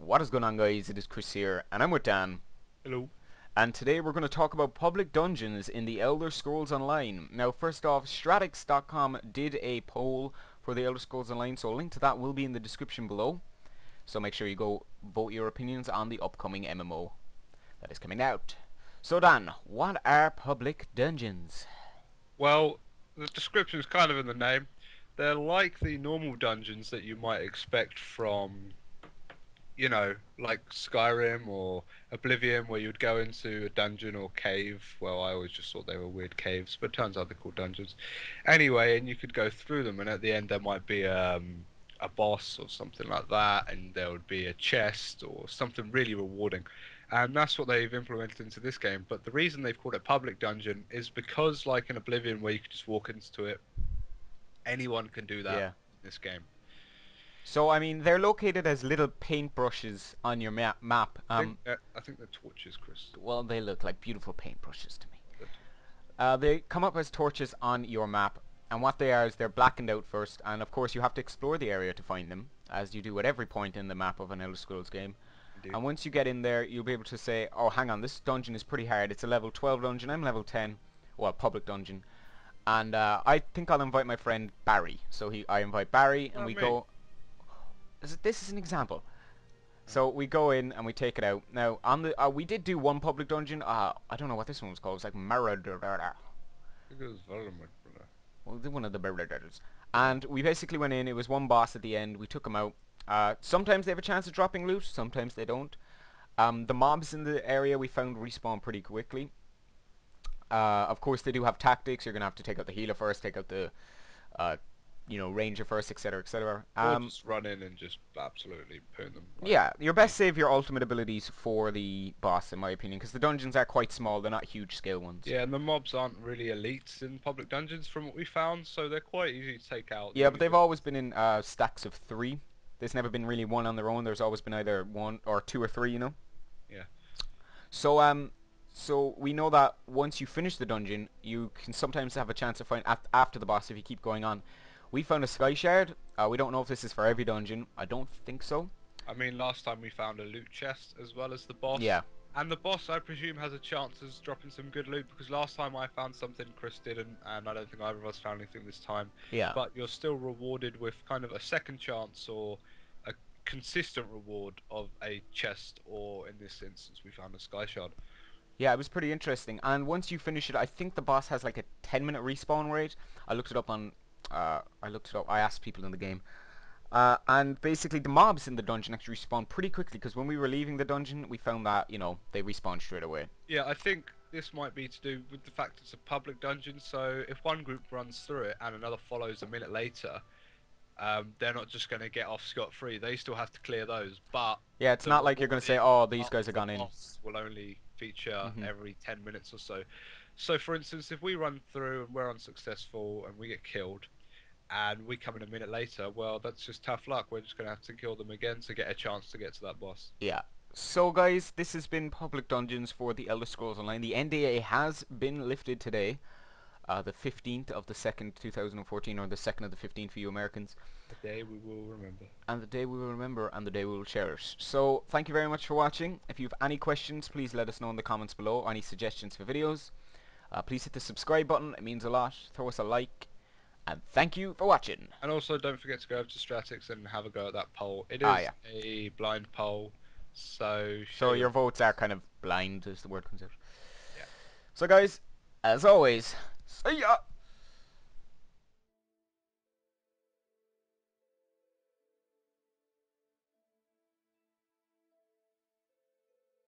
What is going on, guys? It is Chris here, and I'm with Dan. Hello. And today we're going to talk about public dungeons in the Elder Scrolls Online. Now, first off, Stratix.com did a poll for the Elder Scrolls Online, so a link to that will be in the description below. So make sure you go vote your opinions on the upcoming MMO that is coming out. So Dan, what are public dungeons? Well, the description's kind of in the name. They're like the normal dungeons that you might expect from, like Skyrim or Oblivion, where you'd go into a dungeon or cave. Well, I always just thought they were weird caves, but it turns out they're called dungeons. Anyway, and you could go through them, and at the end there might be a boss or something like that, and there would be a chest or something really rewarding. And that's what they've implemented into this game. But the reason they've called it public dungeon is because, like in Oblivion, where you could just walk into it, anyone can do that Yeah. in this game. So, I mean, they're located as little paintbrushes on your map. I think they're torches, Chris. Well, they look like beautiful paintbrushes to me. They're torches. They come up as torches on your map, and what they are is they're blackened out first, and of course you have to explore the area to find them, as you do at every point in the map of an Elder Scrolls game. Indeed. And once you get in there, you'll be able to say, oh, hang on, this dungeon is pretty hard. It's a level 12 dungeon. I'm level 10. Well, public dungeon. And I think I'll invite my friend Barry. So I invite Barry, and Oh, we me. go... This is an example. So we go in and we take it out. Now, on the we did do one public dungeon. I don't know what this one was called. It's like Maradona. I think it was Voldemort, brother. Well, one of the Marauders. And we basically went in. It was one boss at the end. We took him out. Sometimes they have a chance of dropping loot. Sometimes they don't. The mobs in the area we found respawn pretty quickly. Of course, they do have tactics. You're gonna have to take out the healer first, take out the uh, ranger first, etc., etc. Or just run in and just absolutely burn them. Like, Yeah, your best save your ultimate abilities for the boss, in my opinion, because the dungeons are quite small. They're not huge scale ones. yeah, and the mobs aren't really elites in public dungeons from what we found, so they're quite easy to take out. The Yeah, but only they've thing, always been in stacks of three. There's never been really one on their own. There's always been either one or two or three, you know. yeah, So we know that once you finish the dungeon, you can sometimes have a chance to find after the boss if you keep going on. We found a sky shard. We don't know if this is for every dungeon. I don't think so. I mean, last time we found a loot chest as well as the boss, Yeah, and the boss I presume has a chance of dropping some good loot because last time I found something Chris didn't, and I don't think either of us found anything this time. yeah. But you're still rewarded with kind of a second chance or a consistent reward of a chest, or in this instance, we found a sky shard. Yeah, it was pretty interesting. And once you finish it, I think the boss has like a 10-minute respawn rate. I looked it up on. I looked it up. I asked people in the game, and basically the mobs in the dungeon actually respawn pretty quickly. Because when we were leaving the dungeon, we found that they respawn straight away. Yeah, I think this might be to do with the fact it's a public dungeon. So if one group runs through it and another follows a minute later, they're not just going to get off scot-free. They still have to clear those, but Yeah, it's the not like you're gonna say, rewarding "Oh, these part guys of have the gone in." boss will only feature Hmm. every 10 minutes or so. So, for instance, if we run through and we're unsuccessful and we get killed and we come in a minute later, well, that's just tough luck. We're just going to have to kill them again to get a chance to get to that boss. Yeah. So guys, this has been Public Dungeons for the Elder Scrolls Online. The NDA has been lifted today, the 15th of the 2nd, 2014, or the 2nd of the 15th for you Americans. A day we will remember. And the day we will remember and the day we will cherish. So thank you very much for watching. If you have any questions, please let us know in the comments below, or any suggestions for videos. Please hit the subscribe button, it means a lot. Throw us a like, and thank you for watching. And also, don't forget to go over to Stratix and have a go at that poll. It Ah is yeah. a blind poll, so So share your your votes are votes. kind of blind, as the word comes out. Yeah. So guys, as always, see ya!